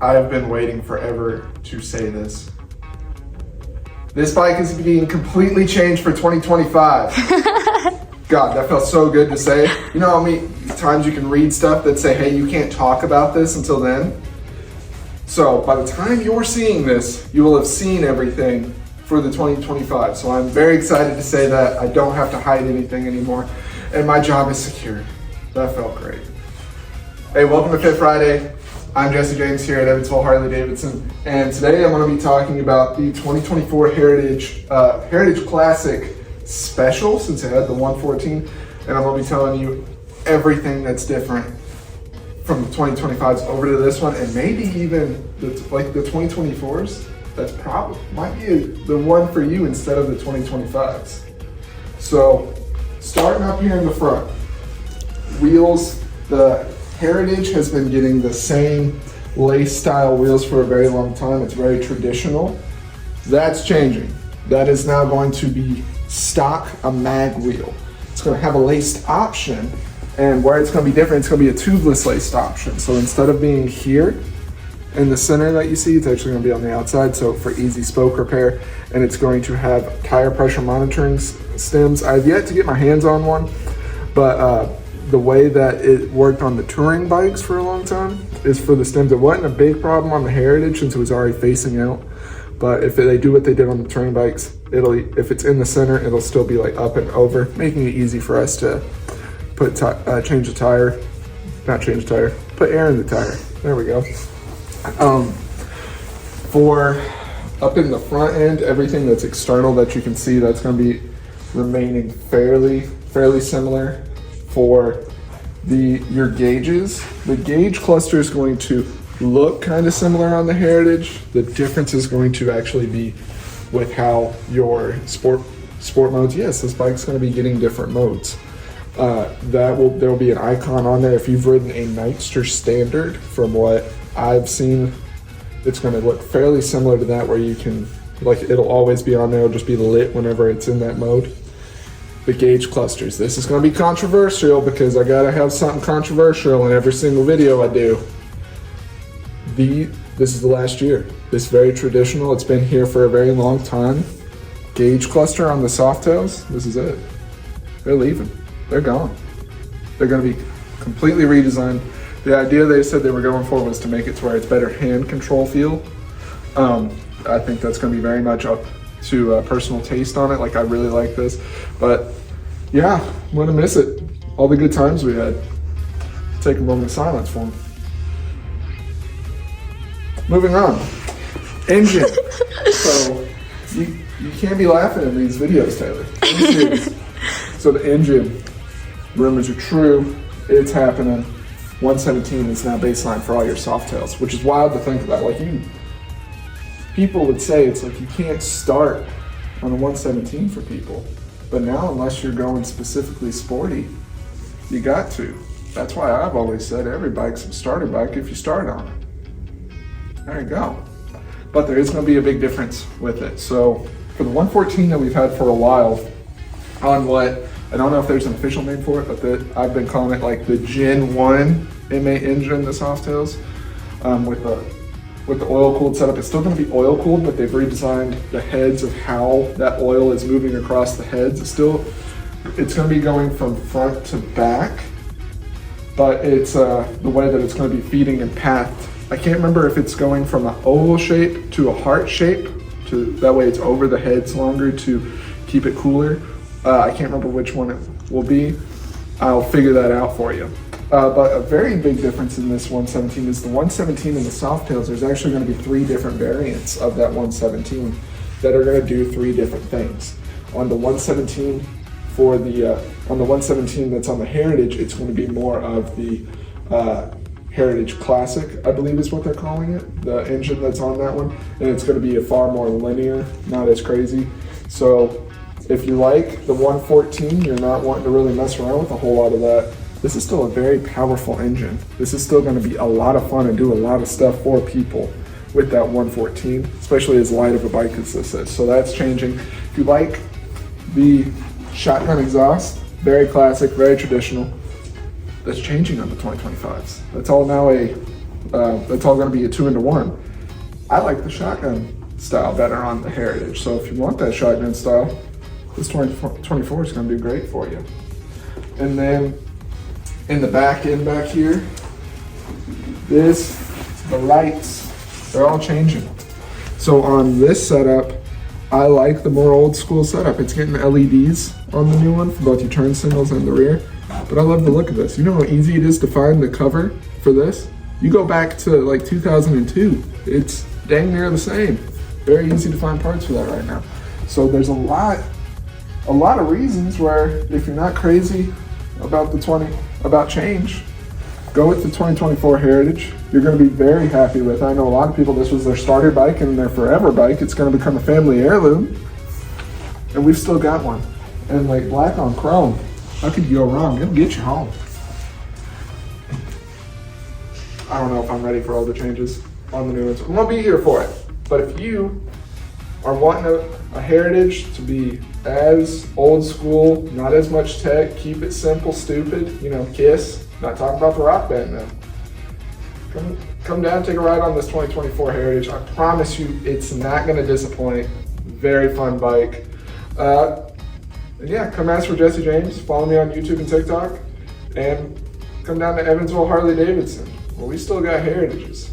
I've been waiting forever to say this. This bike is being completely changed for 2025. God, that felt so good to say. You know how many times you can read stuff that say, hey, you can't talk about this until then? So by the time you're seeing this, you will have seen everything for the 2025. So I'm very excited to say that I don't have to hide anything anymore, and my job is secure. That felt great. Hey, welcome to Fit Friday. I'm Jesse James here at Evansville Harley-Davidson, and today I'm going to be talking about the 2024 Heritage Classic Special, since it had the 114, and I'm going to be telling you everything that's different from the 2025s over to this one, and maybe even the 2024s. That's probably might be the one for you instead of the 2025s. So, starting up here in the front, wheels, the Heritage has been getting the same lace style wheels for a very long time. It's very traditional. That's changing. That is now going to be stock, a mag wheel. It's going to have a laced option, and where it's going to be different, it's going to be a tubeless laced option. So instead of being here in the center that you see, it's actually going to be on the outside, so for easy spoke repair, and it's going to have tire pressure monitoring stems. I've yet to get my hands on one, but the way that it worked on the touring bikes for a long time is for the stems. It wasn't a big problem on the Heritage since it was already facing out, but if they do what they did on the touring bikes, if it's in the center, it'll still be like up and over, making it easy for us to put put air in the tire. There we go. For up in the front end, everything that's external that you can see, that's going to be remaining fairly similar. For your gauges, the gauge cluster is going to look kind of similar on the Heritage. The difference is going to actually be with how your sport modes. Yes, this bike's going to be getting different modes. There will be an icon on there. If you've ridden a Nightster Standard, from what I've seen, it's going to look fairly similar to that, where you can, like, it'll always be on there. It'll just be lit whenever it's in that mode. The gauge clusters. This is going to be controversial because I got to have something controversial in every single video I do. This is the last year. This very traditional. It's been here for a very long time. Gauge cluster on the Softails. This is it. They're leaving. They're gone. They're going to be completely redesigned. The idea they said they were going for was to make it to where it's better hand control feel. I think that's going to be very much up to personal taste on it. Like, I really like this, but yeah, I'm gonna miss it. All the good times we had. Take a moment of silence for them. Moving on. Engine. So you can't be laughing at these videos, Taylor. So the engine, rumors are true. It's happening. 117 is now baseline for all your Softails, which is wild to think about. Like, people would say it's like you can't start on a 117 for people, but now unless you're going specifically sporty, you got to. That's why I've always said every bike's a starter bike if you start on it. There you go. But there is going to be a big difference with it. So for the 114 that we've had for a while, on what, I don't know if there's an official name for it, but I've been calling it like the Gen 1 M8 engine, the Softails, with the oil-cooled setup. It's still going to be oil-cooled, but they've redesigned the heads of how that oil is moving across the heads. It's going to be going from front to back, but it's the way that it's going to be feeding and pathed. I can't remember if it's going from an oval shape to a heart shape, that way it's over the heads longer to keep it cooler. I can't remember which one it will be. I'll figure that out for you. But a very big difference in this 117 is the 117 and the Softails. There's actually going to be 3 different variants of that 117 that are going to do 3 different things. On the 117 on the 117 that's on the Heritage, it's going to be more of the Heritage Classic, I believe is what they're calling it, the engine that's on that one, and it's going to be a far more linear, not as crazy. So if you like the 114, you're not wanting to really mess around with a whole lot of that, this is still a very powerful engine. This is still going to be a lot of fun and do a lot of stuff for people with that 114, especially as light of a bike as this is. So that's changing. If you like the shotgun exhaust, very classic, very traditional, that's changing on the 2025s. That's all now a That's all gonna be a 2-into-1. I like the shotgun style better on the Heritage. So if you want that shotgun style, this 2024 is gonna do great for you. And then in the back end back here, the lights, they're all changing. So on this setup, I like the more old school setup. It's getting LEDs on the new one for both your turn signals and the rear. But I love the look of this. You know how easy it is to find the cover for this? You go back to like 2002, it's dang near the same. Very easy to find parts for that right now. So there's a lot of reasons where if you're not crazy about about change, go with the 2024 Heritage. You're gonna be very happy with it. I know a lot of people, this was their starter bike and their forever bike. It's gonna become a family heirloom. And we've still got one. And like black on chrome, how could you go wrong? It'll get you home. I don't know if I'm ready for all the changes on the new ones. I'm gonna be here for it. But if you are wanting a Heritage to be as old school, not as much tech, keep it simple, stupid, you know, Kiss, not talking about the rock band now. Come down, take a ride on this 2024 Heritage. I promise you, it's not gonna disappoint. Very fun bike. And yeah, come ask for Jesse James. Follow me on YouTube and TikTok. And come down to Evansville Harley-Davidson. Well, we still got Heritages.